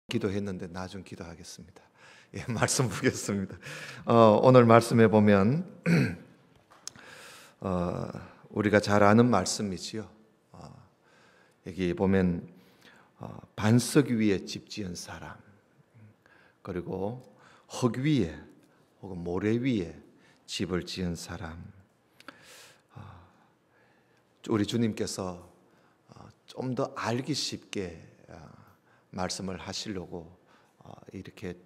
기도했는데 나중 기도하겠습니다. 예, 말씀 보겠습니다. 오늘 말씀에 보면 우리가 잘 아는 말씀이지요. 여기 보면 반석 위에 집 지은 사람, 그리고 흙 위에 혹은 모래 위에 집을 지은 사람. 우리 주님께서 좀 더 알기 쉽게 말씀을 하시려고 이렇게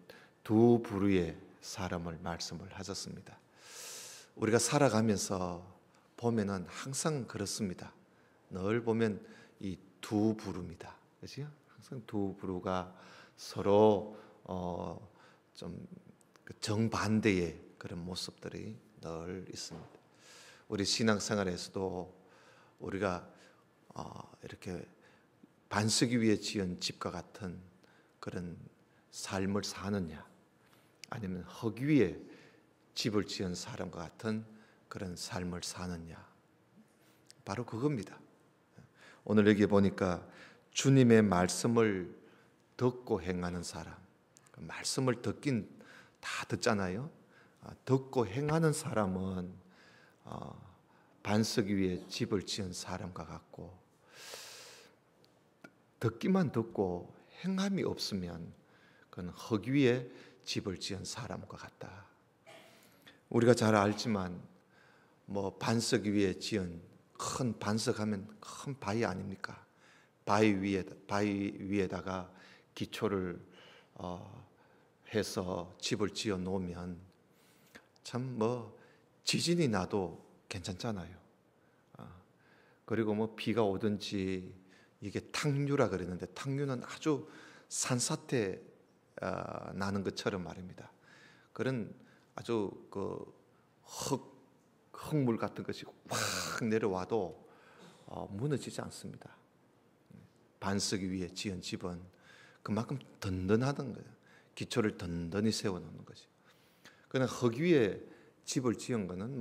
두 부류의 사람을 말씀을 하셨습니다. 우리가 살아가면서 보면은 항상 그렇습니다. 늘 보면 이 두 부류입니다. 그렇죠? 항상 두 부류가 서로 좀 정반대의 그런 모습들이 늘 있습니다. 우리 신앙생활에서도 우리가 이렇게 반석 위에 지은 집과 같은 그런 삶을 사느냐, 아니면 흙 위에 집을 지은 사람과 같은 그런 삶을 사느냐, 바로 그겁니다. 오늘 여기 보니까 주님의 말씀을 듣고 행하는 사람, 말씀을 듣긴 다 듣잖아요. 듣고 행하는 사람은 반석 위에 집을 지은 사람과 같고, 듣기만 듣고 행함이 없으면 그건 흙 위에 집을 지은 사람과 같다. 우리가 잘 알지만 반석 위에 지은 큰 반석하면 큰 바위 아닙니까? 바위 위에다가 기초를 해서 집을 지어 놓으면 참 지진이 나도 괜찮잖아요. 그리고 비가 오든지, 이게 탕류라 그랬는데, 탕류는 아주 산사태 나는 것처럼 말입니다. 그런 아주 흙물 같은 것이 확 내려와도 무너지지 않습니다. 반석 위에 지은 집은 그만큼 든든하던 거예요. 기초를 든든히 세워놓는 거죠. 그러나 흙 위에 집을 지은 거는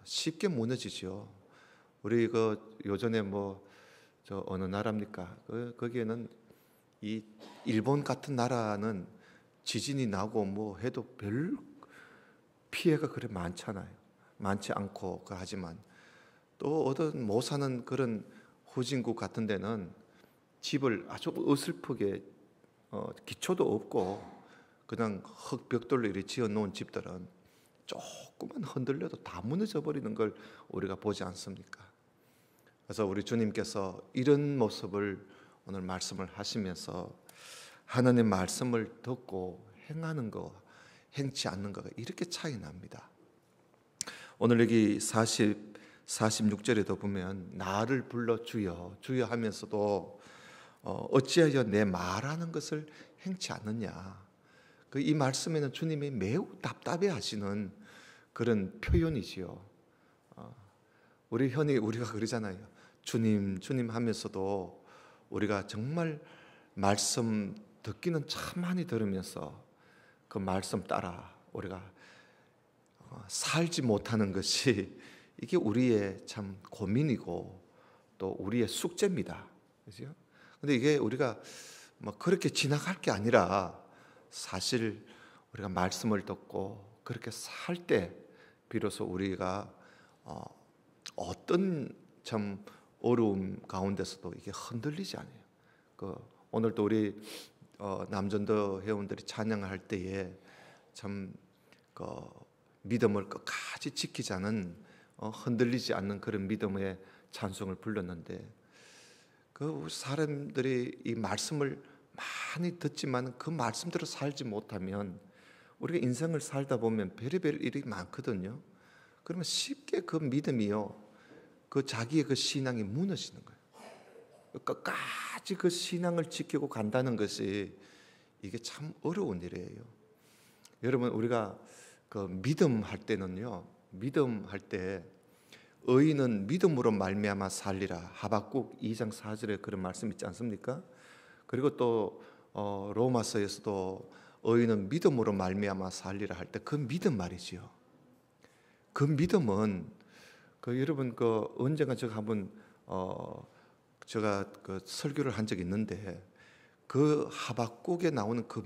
쉽게 무너지죠. 우리 요전에 저 어느 나라입니까? 거기에는 이 일본 같은 나라는 지진이 나고 해도 별 피해가 그래 많지 않고, 하지만 또 어떤 못 사는 그런 후진국 같은 데는 집을 아주 어설프게 기초도 없고 그냥 흙벽돌로 이렇게 지어 놓은 집들은 조금만 흔들려도 다 무너져 버리는 걸 우리가 보지 않습니까? 그래서 우리 주님께서 이런 모습을 오늘 말씀을 하시면서 하나님의 말씀을 듣고 행하는 거, 행치 않는 거가 이렇게 차이 납니다. 오늘 여기 46절에도 보면 나를 불러 주여 주여 하면서도 어찌하여 내 말하는 것을 행치 않느냐, 이 말씀에는 주님이 매우 답답해 하시는 그런 표현이지요. 우리 흔히 우리가 그러잖아요. 주님 주님 하면서도 우리가 정말 말씀 듣기는 참 많이 들으면서 그 말씀 따라 우리가 살지 못하는 것이 이게 우리의 참 고민이고 또 우리의 숙제입니다. 그렇죠? 근데 이게 우리가 그렇게 지나갈 게 아니라, 사실 우리가 말씀을 듣고 그렇게 살 때 비로소 우리가 어떤 참 어려움 가운데서도 이게 흔들리지 않아요. 오늘도 우리 남전도 회원들이 찬양할 때에 참 믿음을 끝까지 지키자는, 흔들리지 않는 그런 믿음의 찬송을 불렀는데, 사람들이 이 말씀을 많이 듣지만 그 말씀대로 살지 못하면, 우리가 인생을 살다 보면 별의별 일이 많거든요. 그러면 쉽게 그 믿음이요, 자기의 그 신앙이 무너지는 거예요. 끝까지 그 신앙을 지키고 간다는 것이 이게 참 어려운 일이에요. 여러분, 우리가 믿음 할 때는요, 믿음 할 때 의인은 믿음으로 말미암아 살리라, 하박국 2장 4절에 그런 말씀 있지 않습니까? 그리고 또 로마서에서도 의인은 믿음으로 말미암아 살리라 할 때 그 믿음 말이지요. 그 믿음은 여러분 언젠가 제가 한번 설교를 한 적이 있는데, 그 하박국에 나오는 그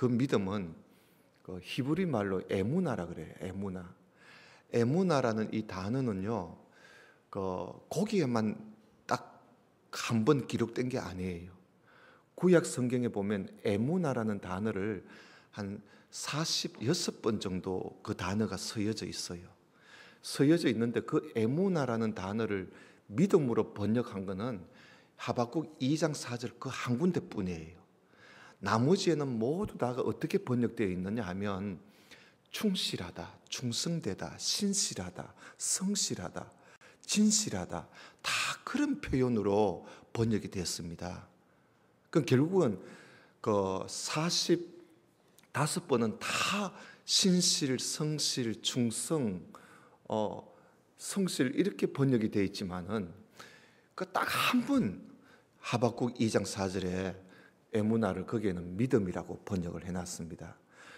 믿음은 그 히브리 말로 에무나라 그래요. 에무나라는 이 단어는요, 거기에만 딱 한 번 기록된 게 아니에요. 구약 성경에 보면 에무나라는 단어를 한 46번 정도 그 단어가 서여져 있어요. 서여져 있는데 그 에무나라는 단어를 믿음으로 번역한 거는 하박국 2장 4절 그 한 군데뿐이에요. 나머지에는 모두 다가 어떻게 번역되어 있느냐 하면 충실하다, 충성되다, 신실하다, 성실하다, 진실하다, 다 그런 표현으로 번역이 됐습니다. 그 결국은 그 45번은 다 신실, 성실, 충성, 성실 이렇게 번역이 되어 있지만은 그 딱 한 번 하박국 2장 4절에 에무나를 거기에는 믿음이라고 번역을 해놨습니다.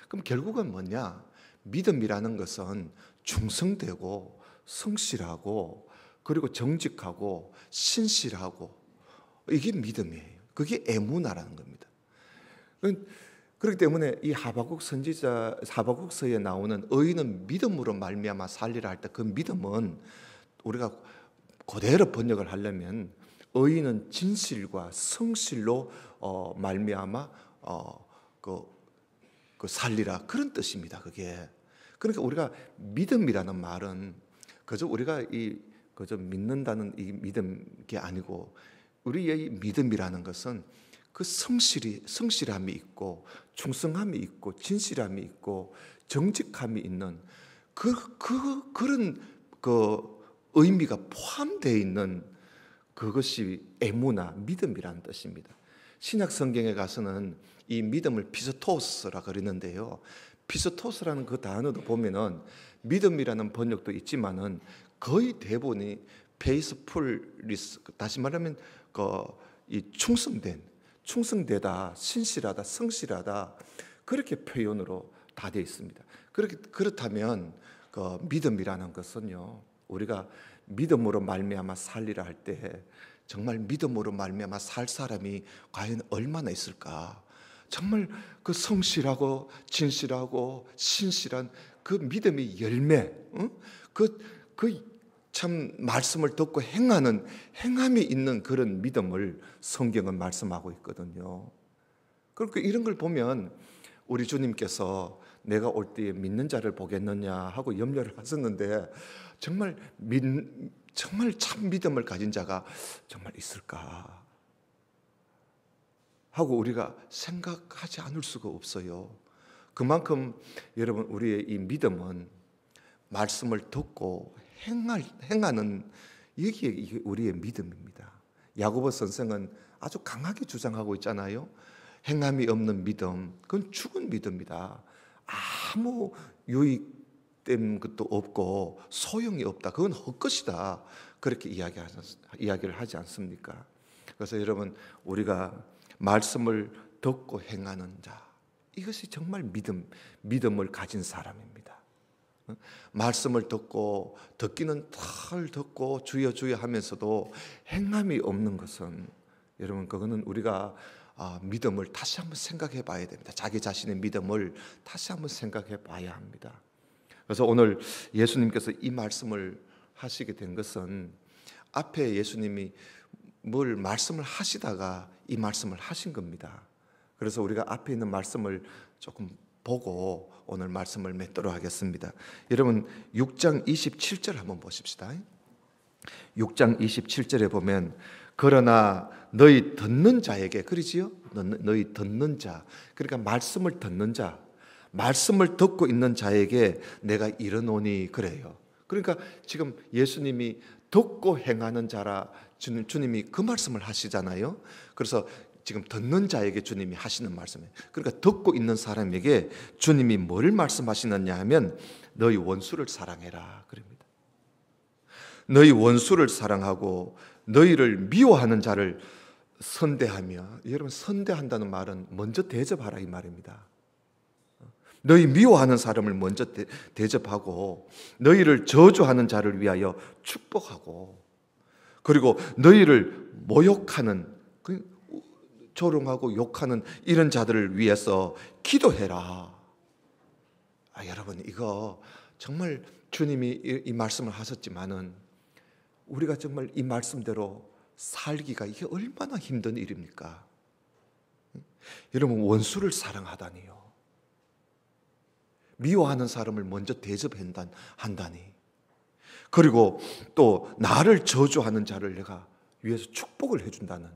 그럼 결국은 뭐냐? 믿음이라는 것은 충성되고 성실하고 그리고 정직하고 신실하고 이게 믿음이에요. 그게 에무나라는 겁니다. 그렇기 때문에 이 하박국서에 나오는 의인은 믿음으로 말미암아 살리라 할 때 그 믿음은 우리가 그대로 번역을 하려면 의인은 진실과 성실로 말미암아 그 살리라 그런 뜻입니다. 그게 그러니까 우리가 믿음이라는 말은 그저 우리가 그저 믿는다는 이 믿음이 아니고 우리의 믿음이라는 것은 그 성실함이 있고 충성함이 있고 진실함이 있고 정직함이 있는 그런 그 의미가 포함되어 있는 그것이 에무나 믿음이라는 뜻입니다. 신약 성경에 가서는 이 믿음을 피스토스라 그러는데요. 피스토스라는 그 단어도 보면은 믿음이라는 번역도 있지만은 거의 대부분이 페이스풀리스, 다시 말하면 이 충성되다, 신실하다, 성실하다 그렇게 표현으로 다 되어 있습니다. 그렇다면 그 믿음이라는 것은요, 우리가 믿음으로 말미암아 살리라 할 때 정말 믿음으로 말미암아 살 사람이 과연 얼마나 있을까? 정말 그 성실하고 진실하고 신실한 그 믿음의 열매, 참 말씀을 듣고 행함이 있는 그런 믿음을 성경은 말씀하고 있거든요. 그러니까 이런 걸 보면 우리 주님께서 내가 올 때에 믿는 자를 보겠느냐 하고 염려를 하셨는데 정말 참 믿음을 가진 자가 정말 있을까 하고 우리가 생각하지 않을 수가 없어요. 그만큼 여러분 우리의 이 믿음은 말씀을 듣고 행하는 이게 우리의 믿음입니다. 야고보 선생은 아주 강하게 주장하고 있잖아요. 행함이 없는 믿음, 그건 죽은 믿음이다. 아무 유익된 것도 없고 소용이 없다. 그건 헛것이다. 그렇게 이야기를 하지 않습니까? 그래서 여러분 우리가 말씀을 듣고 행하는 자, 이것이 정말 믿음을 가진 사람입니다. 말씀을 듣기는 덜 듣고 주여 주여 하면서도 행함이 없는 것은 여러분 그거는 우리가 믿음을 다시 한번 생각해 봐야 됩니다. 자기 자신의 믿음을 다시 한번 생각해 봐야 합니다. 그래서 오늘 예수님께서 이 말씀을 하시게 된 것은 앞에 예수님이 뭘 말씀을 하시다가 이 말씀을 하신 겁니다. 그래서 우리가 앞에 있는 말씀을 조금 보고 오늘 말씀을 맺도록 하겠습니다. 여러분 6장 27절 한번 보십시다. 6장 27절에 보면 그러나 너희 듣는 자에게, 그러지요? 너희 듣는 자, 그러니까 말씀을 듣는 자, 말씀을 듣고 있는 자에게 내가 이르노니 그래요. 그러니까 지금 예수님이 듣고 행하는 자라 주님이 그 말씀을 하시잖아요. 그래서 지금 듣는 자에게 주님이 하시는 말씀이에요. 그러니까 듣고 있는 사람에게 주님이 뭘 말씀하시느냐 하면 너희 원수를 사랑해라 그럽니다. 너희 원수를 사랑하고 너희를 미워하는 자를 선대하며, 여러분 선대한다는 말은 먼저 대접하라 이 말입니다. 너희 미워하는 사람을 먼저 대접하고 너희를 저주하는 자를 위하여 축복하고 그리고 너희를 모욕하는 조롱하고 욕하는 이런 자들을 위해서 기도해라. 여러분, 이거 정말 주님이 이 말씀을 하셨지만은 우리가 정말 이 말씀대로 살기가 이게 얼마나 힘든 일입니까? 여러분, 원수를 사랑하다니요, 미워하는 사람을 먼저 대접한다니, 그리고 또 나를 저주하는 자를 내가 위해서 축복을 해준다는,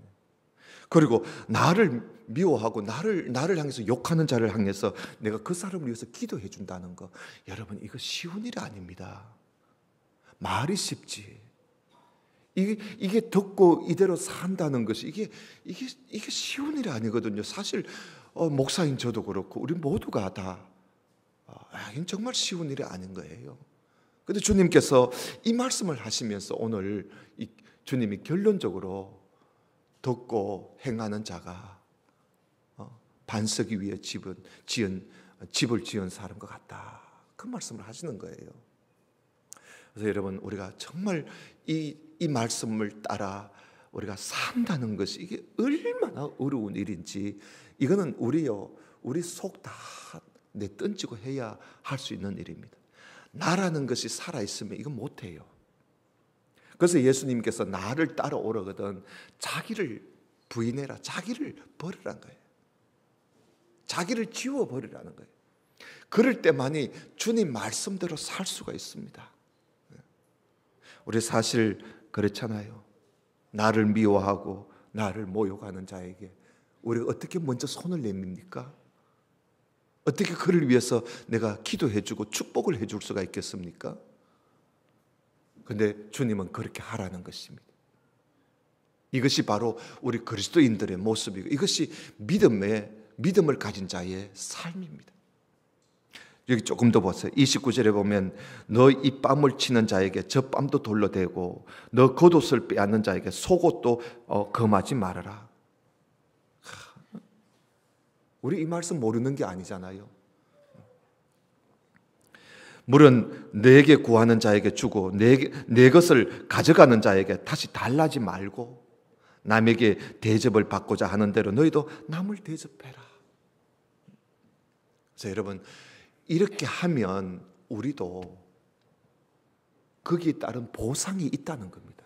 그리고 나를 미워하고 나를 향해서 욕하는 자를 향해서 내가 그 사람을 위해서 기도해 준다는 거, 여러분, 이거 쉬운 일이 아닙니다. 말이 쉽지, 이게 듣고 이대로 산다는 것이 이게 쉬운 일이 아니거든요. 사실 목사인 저도 그렇고 우리 모두가 다 이건 정말 쉬운 일이 아닌 거예요. 그런데 주님께서 이 말씀을 하시면서 오늘 주님이 결론적으로 듣고 행하는 자가 반석이 위에 집을 지은 사람과 같다, 그 말씀을 하시는 거예요. 그래서 여러분, 우리가 정말 이 말씀을 따라 우리가 산다는 것이 이게 얼마나 어려운 일인지, 이거는 우리 속 다 내던지고 해야 할 수 있는 일입니다. 나라는 것이 살아있으면 이건 못해요. 그래서 예수님께서 나를 따라오려거든 자기를 부인해라, 자기를 버리라는 거예요. 자기를 지워버리라는 거예요. 그럴 때만이 주님 말씀대로 살 수가 있습니다. 우리 사실 그렇잖아요. 나를 미워하고 나를 모욕하는 자에게 우리가 어떻게 먼저 손을 내밉니까? 어떻게 그를 위해서 내가 기도해주고 축복을 해줄 수가 있겠습니까? 그런데 주님은 그렇게 하라는 것입니다. 이것이 바로 우리 그리스도인들의 모습이고, 이것이 믿음을 가진 자의 삶입니다. 여기 조금 더 보세요. 29절에 보면 너 이 뺨을 치는 자에게 저 뺨도 돌로 대고 너 겉옷을 빼앗는 자에게 속옷도 금하지 말아라. 우리 이 말씀 모르는 게 아니잖아요. 물은 내게 구하는 자에게 주고 내 것을 가져가는 자에게 다시 달라지 말고 남에게 대접을 받고자 하는 대로 너희도 남을 대접해라. 그래서 여러분, 이렇게 하면 우리도 거기에 따른 보상이 있다는 겁니다.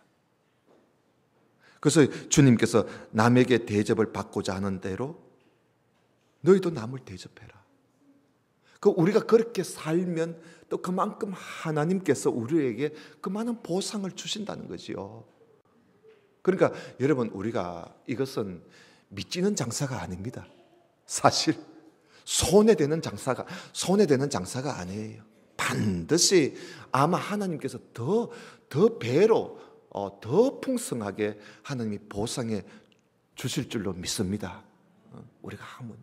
그래서 주님께서 남에게 대접을 받고자 하는 대로 너희도 남을 대접해라. 우리가 그렇게 살면 또 그만큼 하나님께서 우리에게 그 많은 보상을 주신다는 거지요. 그러니까 여러분, 우리가 이것은 믿지는 장사가 아닙니다. 사실 손해되는 장사가 아니에요. 반드시 아마 하나님께서 더 배로 더 풍성하게 하나님이 보상해 주실 줄로 믿습니다. 우리가 하면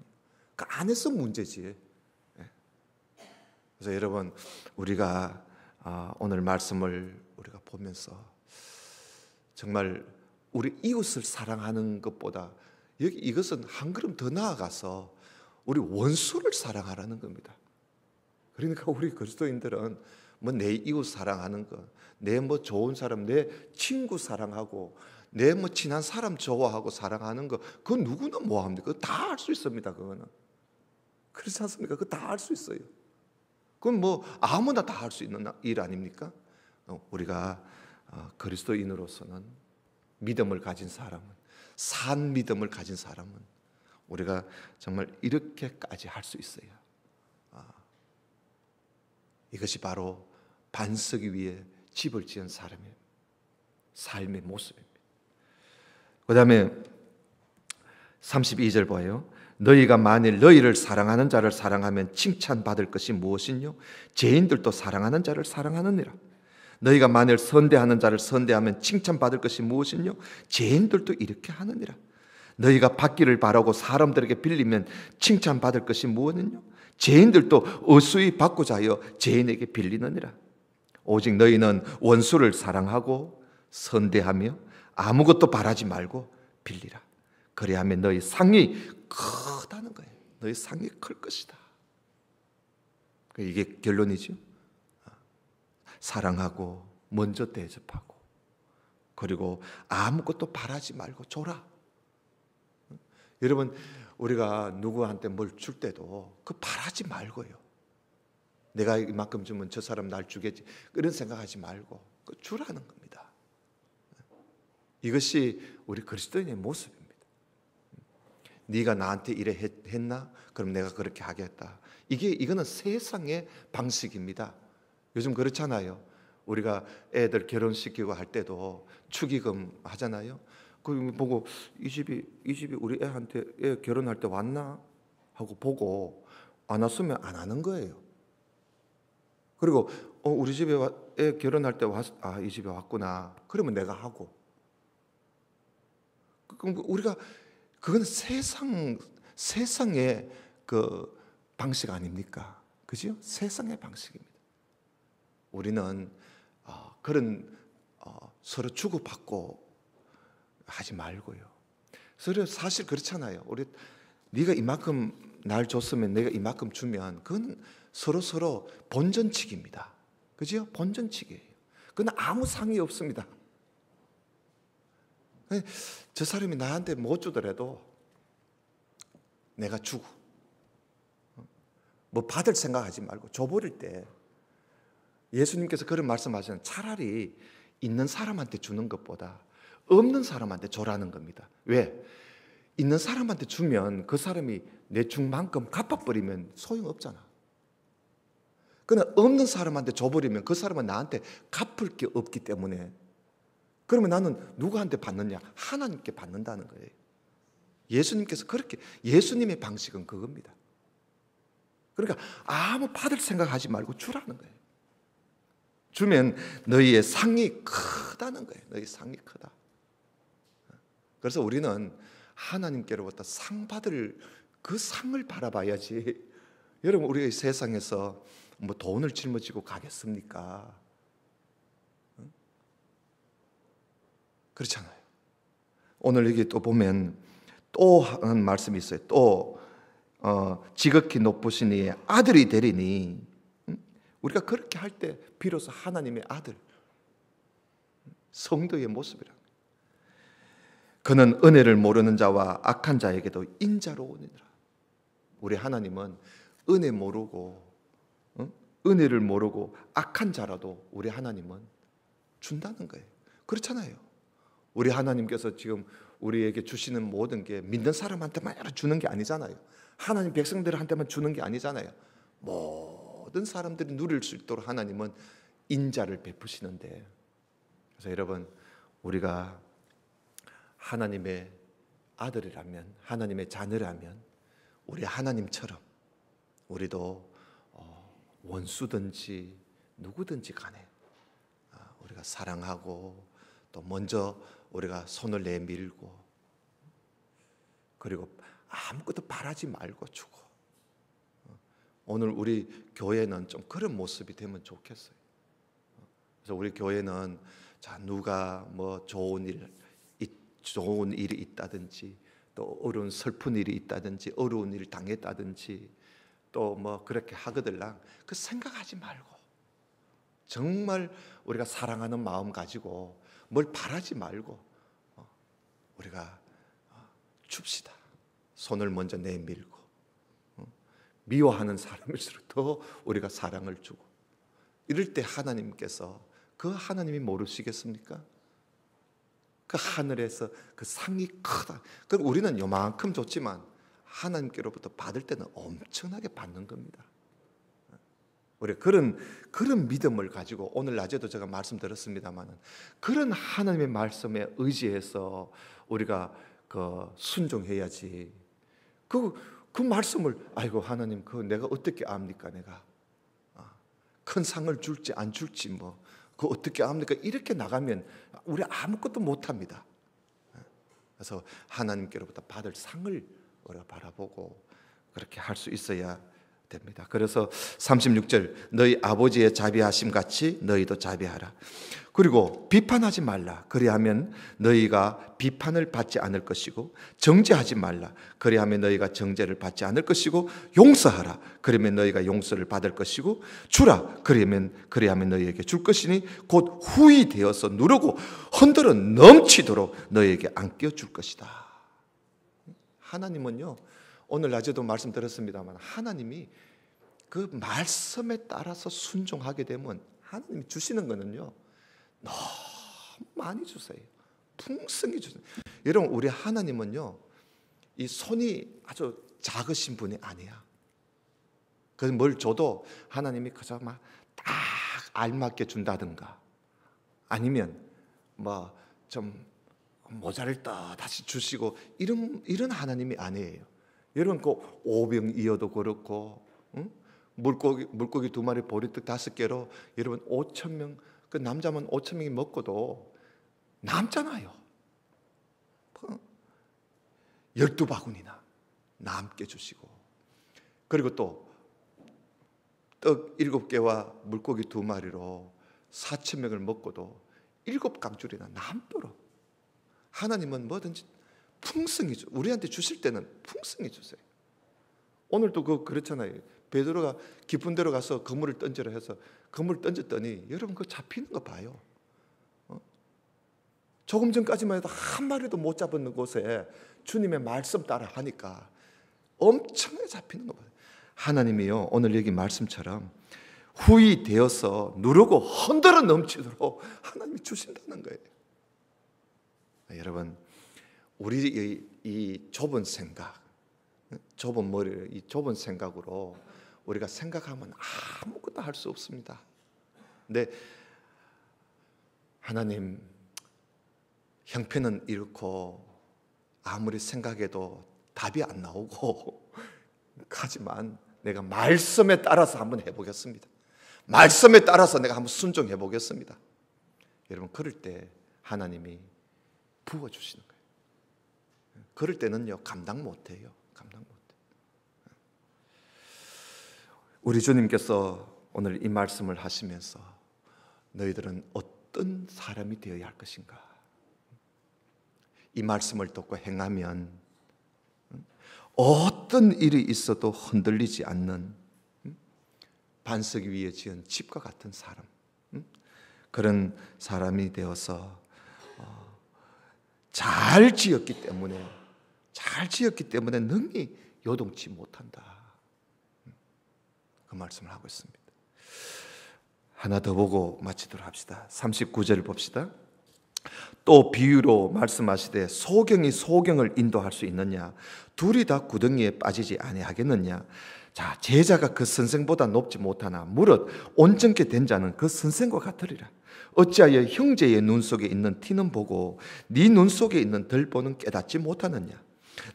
그 안에서 문제지. 그래서 여러분, 우리가 오늘 말씀을 우리가 보면서 정말 우리 이웃을 사랑하는 것보다 이것은 한 걸음 더 나아가서 우리 원수를 사랑하라는 겁니다. 그러니까 우리 그리스도인들은 뭐 내 이웃 사랑하는 거, 내 뭐 좋은 사람, 내 친구 사랑하고, 내 뭐 친한 사람 좋아하고 사랑하는 거, 그거 누구나 뭐 합니까? 그거 다 할 수 있습니다. 그거는 그렇지 않습니까? 그거 다 할 수 있어요. 그건 뭐 아무나 다 할 수 있는 일 아닙니까? 우리가 그리스도인으로서는 믿음을 가진 사람은, 산 믿음을 가진 사람은 우리가 정말 이렇게까지 할 수 있어요. 이것이 바로 반석 위에 집을 지은 사람의 삶의 모습입니다. 그 다음에 32절 봐요. 너희가 만일 너희를 사랑하는 자를 사랑하면 칭찬받을 것이 무엇이뇨? 죄인들도 사랑하는 자를 사랑하느니라. 너희가 만일 선대하는 자를 선대하면 칭찬받을 것이 무엇이뇨? 죄인들도 이렇게 하느니라. 너희가 받기를 바라고 사람들에게 빌리면 칭찬받을 것이 무엇이뇨? 죄인들도 어수히 받고자 하여 죄인에게 빌리느니라. 오직 너희는 원수를 사랑하고 선대하며 아무것도 바라지 말고 빌리라. 그래야하면 너희 상이 크다는 거예요. 너희 상이 클 것이다. 이게 결론이죠. 사랑하고 먼저 대접하고, 그리고 아무것도 바라지 말고 줘라. 여러분, 우리가 누구한테 뭘 줄 때도 그 바라지 말고요. 내가 이만큼 주면 저 사람 날 주겠지, 그런 생각하지 말고 그 주라는 겁니다. 이것이 우리 그리스도인의 모습입니다. 네가 나한테 이래 했나? 그럼 내가 그렇게 하겠다. 이거는 세상의 방식입니다. 요즘 그렇잖아요. 우리가 애들 결혼시키고 할 때도 축의금 하잖아요. 그 보고 이 집이 우리 애한테 애 결혼할 때 왔나 하고 보고 안 왔으면 안 하는 거예요. 그리고 우리 집에 애 결혼할 때 이 집에 왔구나. 그러면 내가 하고. 그럼 우리가 그건 세상의 그 방식 아닙니까? 그죠? 세상의 방식입니다. 우리는 그런 서로 주고받고 하지 말고요. 서로 사실 그렇잖아요. 네가 이만큼 날 줬으면 내가 이만큼 주면 그건 서로 본전치기입니다. 그죠? 본전치기예요. 그건 아무 상의 없습니다. 저 사람이 나한테 못 주더라도 내가 주고 뭐 받을 생각하지 말고 줘버릴 때 예수님께서 그런 말씀하시는 차라리 있는 사람한테 주는 것보다 없는 사람한테 줘라는 겁니다. 왜? 있는 사람한테 주면 그 사람이 내 준 만큼 갚아버리면 소용없잖아. 그러나 없는 사람한테 줘버리면 그 사람은 나한테 갚을 게 없기 때문에 그러면 나는 누구한테 받느냐? 하나님께 받는다는 거예요. 예수님께서 그렇게, 예수님의 방식은 그겁니다. 그러니까 아무 받을 생각하지 말고 주라는 거예요. 주면 너희의 상이 크다는 거예요. 너희 상이 크다. 그래서 우리는 하나님께로부터 상 받을 그 상을 바라봐야지. 여러분, 우리가 이 세상에서 뭐 돈을 짊어지고 가겠습니까? 그렇잖아요. 오늘 여기 또 보면 또 하는 말씀이 있어요. 또 지극히 높으신 이의 아들이 되리니, 우리가 그렇게 할 때 비로소 하나님의 아들, 성도의 모습이라. 그는 은혜를 모르는 자와 악한 자에게도 인자로우니라. 우리 하나님은 은혜 모르고 은혜를 모르고 악한 자라도 우리 하나님은 준다는 거예요. 그렇잖아요. 우리 하나님께서 지금 우리에게 주시는 모든 게 믿는 사람한테만 주는 게 아니잖아요. 하나님 백성들한테만 주는 게 아니잖아요. 모든 사람들이 누릴 수 있도록 하나님은 인자를 베푸시는데, 그래서 여러분, 우리가 하나님의 아들이라면, 하나님의 자녀라면 우리 하나님처럼 우리도 원수든지 누구든지 간에 우리가 사랑하고 또 먼저 우리가 손을 내밀고, 그리고 아무것도 바라지 말고 주고. 오늘 우리 교회는 좀 그런 모습이 되면 좋겠어요. 그래서 우리 교회는 누가 뭐 좋은 일이 있다든지, 또 어려운 슬픈 일이 있다든지, 어려운 일을 당했다든지, 또 뭐 그렇게 하거들랑 그 생각하지 말고 정말 우리가 사랑하는 마음 가지고 뭘 바라지 말고 우리가 줍시다. 손을 먼저 내밀고, 미워하는 사람일수록 더 우리가 사랑을 주고, 이럴 때 하나님께서, 그 하나님이 모르시겠습니까? 그 하늘에서 그 상이 크다. 그럼 우리는 요만큼 줬지만 하나님께로부터 받을 때는 엄청나게 받는 겁니다. 우리 그런 믿음을 가지고, 오늘 낮에도 제가 말씀드렸습니다만, 그런 하나님의 말씀에 의지해서 우리가 순종해야지. 그 말씀을, 아이고 하나님, 내가 어떻게 압니까? 내가 큰 상을 줄지 안 줄지 그거 어떻게 압니까? 이렇게 나가면 우리 아무것도 못합니다. 그래서 하나님께로부터 받을 상을 우리가 바라보고 그렇게 할 수 있어야 됩니다. 그래서 36절, 너희 아버지의 자비하심 같이 너희도 자비하라. 그리고 비판하지 말라. 그리하면 너희가 비판을 받지 않을 것이고, 정죄하지 말라. 그리하면 너희가 정죄를 받지 않을 것이고, 용서하라. 그러면 너희가 용서를 받을 것이고, 주라. 그리하면 너희에게 줄 것이니 곧 후히 되어서 누르고 흔들어 넘치도록 너희에게 안겨 줄 것이다. 하나님은요, 오늘 낮에도 말씀드렸습니다만 하나님이 그 말씀에 따라서 순종하게 되면 하나님이 주시는 거는요 너무 많이 주세요. 풍성히 주세요. 여러분, 우리 하나님은요 이 손이 아주 작으신 분이 아니야. 그래서 뭘 줘도 하나님이 그저 막 딱 알맞게 준다든가 아니면 뭐 좀 모자를 또 다시 주시고 이런 하나님이 아니에요. 여러분, 그 오병이어도 그렇고, 응? 물고기 2마리 보리떡 5개로 여러분 5,000명, 그 남자면 5,000명이 먹고도 남잖아요. 12바구니나 남게 주시고, 그리고 또 떡 7개와 물고기 2마리로 4,000명을 먹고도 7강줄이나 남도록 하나님은 뭐든지 풍성히 주. 우리한테 주실 때는 풍성히 주세요. 오늘도 그렇잖아요. 베드로가 깊은 데로 가서 그물을 던지라 해서 그물을 던졌더니 여러분 그거 잡히는 거 봐요. 조금 전까지만 해도 한 마리도 못 잡은 곳에 주님의 말씀 따라 하니까 엄청나게 잡히는 거 봐요. 하나님이요, 오늘 여기 말씀처럼 후이 되어서 누르고 흔들어 넘치도록 하나님이 주신다는 거예요. 여러분, 우리 이 좁은 생각, 좁은 머리, 이 좁은 생각으로 우리가 생각하면 아무것도 할 수 없습니다. 근데 하나님, 형편은 이렇고 아무리 생각해도 답이 안 나오고 하지만 내가 말씀에 따라서 한번 해보겠습니다. 말씀에 따라서 내가 한번 순종해 보겠습니다. 여러분, 그럴 때 하나님이 부어주시는 거예요. 그럴 때는요 감당 못해요. 감당 못해요. 우리 주님께서 오늘 이 말씀을 하시면서 너희들은 어떤 사람이 되어야 할 것인가, 이 말씀을 듣고 행하면 어떤 일이 있어도 흔들리지 않는 반석 위에 지은 집과 같은 사람, 그런 사람이 되어서 잘 지었기 때문에 능히 요동치 못한다. 그 말씀을 하고 있습니다. 하나 더 보고 마치도록 합시다. 39절 봅시다. 또 비유로 말씀하시되 소경이 소경을 인도할 수 있느냐? 둘이 다 구덩이에 빠지지 아니하겠느냐? 자, 제자가 그 선생보다 높지 못하나 무릇 온전케 된 자는 그 선생과 같으리라. 어찌하여 형제의 눈 속에 있는 티는 보고 네 눈 속에 있는 덜보는 깨닫지 못하느냐?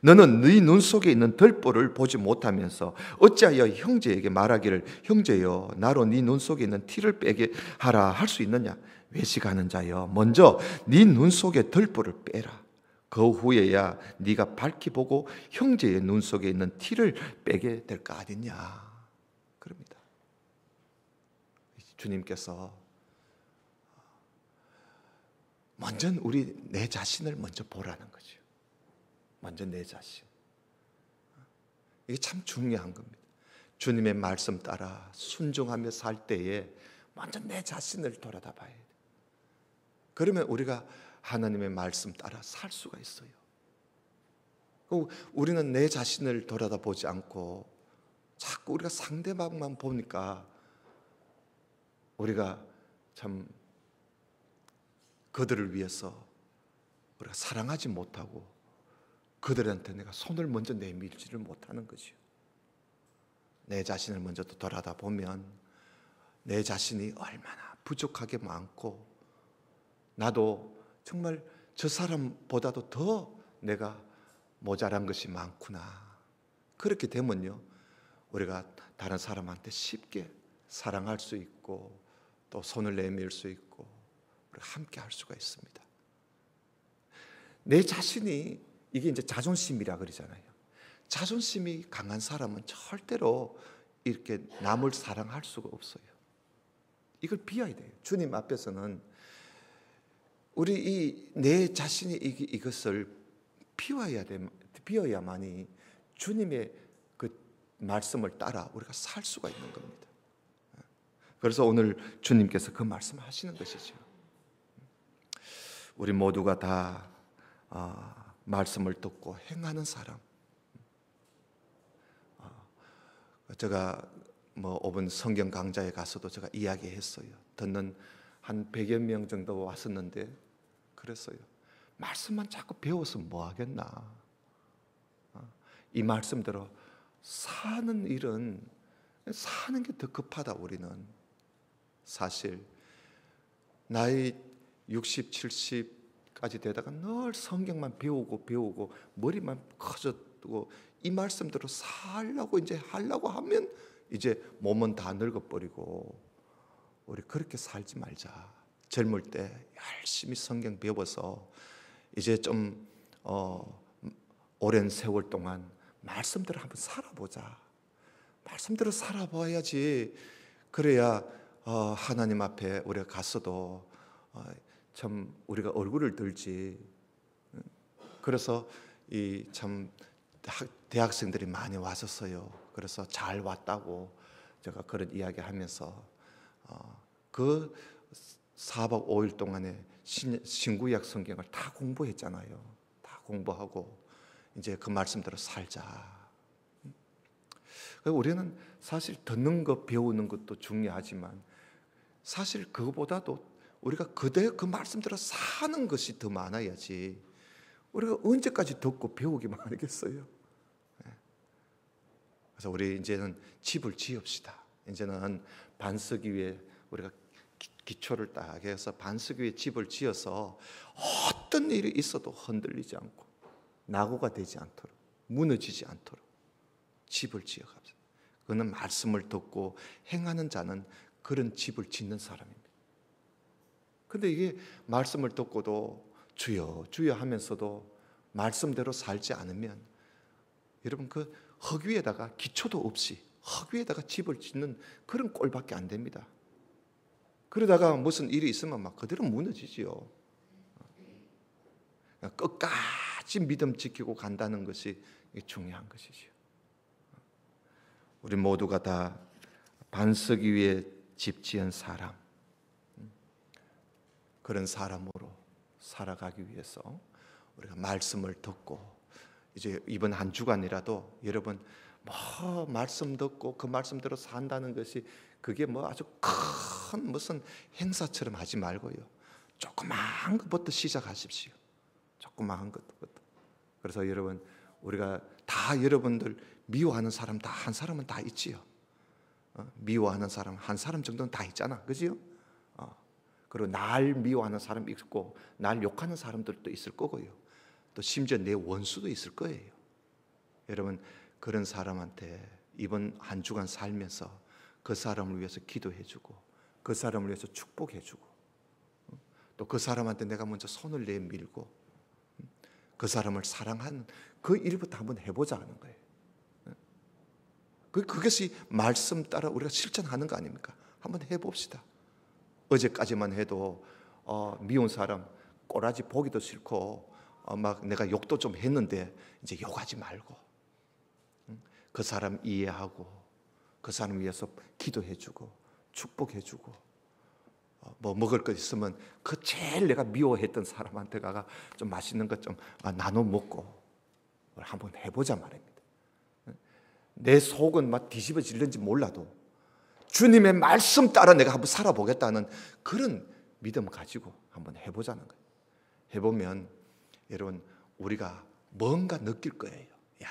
너는 네 눈 속에 있는 덜보를 보지 못하면서 어찌하여 형제에게 말하기를 형제여 나로 네 눈 속에 있는 티를 빼게 하라 할 수 있느냐? 외식하는 자여, 먼저 네 눈 속에 덜보를 빼라. 그 후에야 네가 밝히 보고 형제의 눈 속에 있는 티를 빼게 될 거 아니냐. 그럽니다. 주님께서 먼저 우리 내 자신을 먼저 보라는 거죠. 먼저 내 자신. 이게 참 중요한 겁니다. 주님의 말씀 따라 순종하며 살 때에 먼저 내 자신을 돌아다 봐야 돼요. 그러면 우리가 하나님의 말씀 따라 살 수가 있어요. 우리는 내 자신을 돌아다 보지 않고 자꾸 우리가 상대방만 보니까 우리가 참 그들을 위해서 우리가 사랑하지 못하고 그들한테 내가 손을 먼저 내밀지를 못하는 거죠. 내 자신을 먼저 돌아다 보면 내 자신이 얼마나 부족하게 많고 나도 정말 저 사람보다도 더 내가 모자란 것이 많구나. 그렇게 되면요 우리가 다른 사람한테 쉽게 사랑할 수 있고 또 손을 내밀 수 있고 우리가 함께 할 수가 있습니다. 내 자신이 이게 이제 자존심이라 그러잖아요. 자존심이 강한 사람은 절대로 이렇게 남을 사랑할 수가 없어요. 이걸 비워야 돼요. 주님 앞에서는 우리 이 내 자신이 이것을 비워야만이 주님의 그 말씀을 따라 우리가 살 수가 있는 겁니다. 그래서 오늘 주님께서 그 말씀을 하시는 것이죠. 우리 모두가 다 말씀을 듣고 행하는 사람, 제가 뭐 5분 성경 강좌에 가서도 제가 이야기했어요. 듣는 한 100여 명 정도 왔었는데 그랬어요. 말씀만 자꾸 배워서 뭐 하겠나. 이 말씀대로 사는 일은 사는 게 더 급하다. 우리는 사실 나이 60, 70까지 되다가 늘 성경만 배우고 머리만 커졌고 이 말씀대로 살려고 이제 하려고 하면 이제 몸은 다 늙어버리고 우리 그렇게 살지 말자. 젊을 때 열심히 성경 배워서 이제 좀 오랜 세월 동안 말씀대로 한번 살아보자. 말씀대로 살아봐야지. 그래야 하나님 앞에 우리가 갔어도 참 우리가 얼굴을 들지. 그래서 이 참 대학생들이 많이 왔었어요. 그래서 잘 왔다고 제가 그런 이야기하면서 그 4박 5일 동안에 신구약 성경을 다 공부했잖아요. 다 공부하고 이제 그 말씀대로 살자. 우리는 사실 듣는 것, 배우는 것도 중요하지만 사실 그거보다도 우리가 그 말씀대로 사는 것이 더 많아야지 우리가 언제까지 듣고 배우기만 하겠어요. 그래서 우리 이제는 집을 지읍시다. 이제는 반석 위에 우리가 기초를 딱 해서 반석 위에 집을 지어서 어떤 일이 있어도 흔들리지 않고 낙오가 되지 않도록 무너지지 않도록 집을 지어갑시다. 그는 말씀을 듣고 행하는 자는 그런 집을 짓는 사람입니다. 근데 이게 말씀을 듣고도 주여 주여 하면서도 말씀대로 살지 않으면 여러분 그 흙 위에다가 기초도 없이 흙 위에다가 집을 짓는 그런 꼴밖에 안 됩니다. 그러다가 무슨 일이 있으면 막 그대로 무너지지요. 끝까지 믿음 지키고 간다는 것이 중요한 것이지요. 우리 모두가 다 반석 위에 집 지은 사람, 그런 사람으로 살아가기 위해서 우리가 말씀을 듣고 이제 이번 한 주간이라도 여러분 뭐 말씀 듣고 그 말씀대로 산다는 것이 그게 뭐 아주 큰 무슨 행사처럼 하지 말고요. 조그마한 것부터 시작하십시오. 조그마한 것부터. 그래서 여러분 우리가 다 여러분들 미워하는 사람 다 한 사람은 다 있지요. 미워하는 사람 한 사람 정도는 다 있잖아, 그지요? 그리고 날 미워하는 사람 있고 날 욕하는 사람들도 있을 거고요. 또 심지어 내 원수도 있을 거예요. 여러분 그런 사람한테 이번 한 주간 살면서 그 사람을 위해서 기도해주고 그 사람을 위해서 축복해주고 또 그 사람한테 내가 먼저 손을 내밀고 그 사람을 사랑하는 그 일부터 한번 해보자 하는 거예요. 그것이 말씀 따라 우리가 실천하는 거 아닙니까? 한번 해봅시다. 어제까지만 해도 미운 사람 꼬라지 보기도 싫고 막 내가 욕도 좀 했는데 이제 욕하지 말고 그 사람 이해하고 그 사람 위해서 기도해주고 축복해주고 뭐 먹을 것 있으면 그 제일 내가 미워했던 사람한테 가가 좀 맛있는 것 좀 나눠 먹고 한번 해보자 말입니다. 내 속은 막 뒤집어질는지 몰라도 주님의 말씀 따라 내가 한번 살아보겠다는 그런 믿음 가지고 한번 해보자는 거예요. 해보면 여러분 우리가 뭔가 느낄 거예요. 야,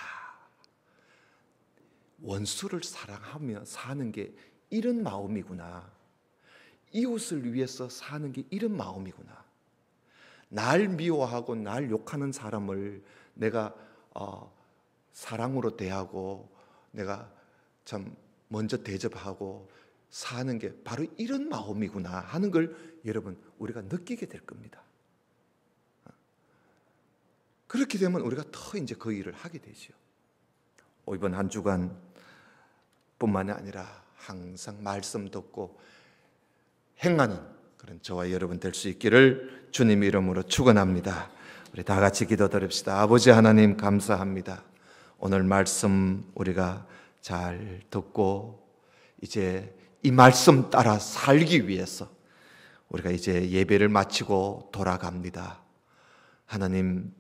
원수를 사랑하며 사는 게 이런 마음이구나. 이웃을 위해서 사는 게 이런 마음이구나. 날 미워하고 날 욕하는 사람을 내가 사랑으로 대하고 내가 참 먼저 대접하고 사는 게 바로 이런 마음이구나 하는 걸 여러분 우리가 느끼게 될 겁니다. 그렇게 되면 우리가 더 이제 그 일을 하게 되죠. 이번 한 주간 뿐만이 아니라 항상 말씀 듣고 행하는 그런 저와 여러분 될 수 있기를 주님 이름으로 축원합니다. 우리 다 같이 기도드립시다. 아버지 하나님 감사합니다. 오늘 말씀 우리가 잘 듣고 이제 이 말씀 따라 살기 위해서 우리가 이제 예배를 마치고 돌아갑니다. 하나님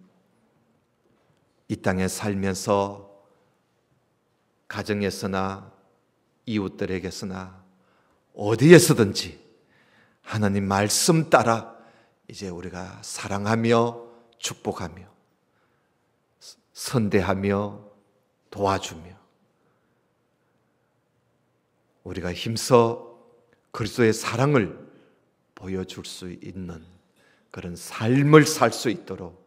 이 땅에 살면서 가정에서나 이웃들에게서나 어디에서든지 하나님 말씀 따라 이제 우리가 사랑하며 축복하며 선대하며 도와주며 우리가 힘써 그리스도의 사랑을 보여줄 수 있는 그런 삶을 살 수 있도록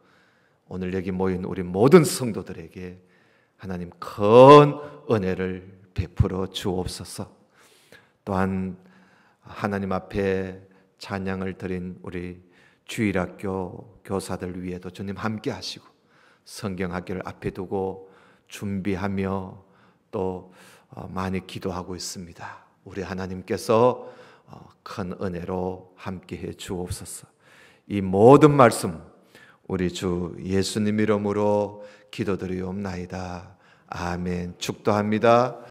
오늘 여기 모인 우리 모든 성도들에게 하나님 큰 은혜를 베풀어 주옵소서. 또한 하나님 앞에 찬양을 드린 우리 주일학교 교사들 위에도 주님 함께 하시고 성경학교를 앞에 두고 준비하며 또 많이 기도하고 있습니다. 우리 하나님께서 큰 은혜로 함께해 주옵소서. 이 모든 말씀 우리 주 예수님 이름으로 기도드리옵나이다. 아멘. 축도합니다.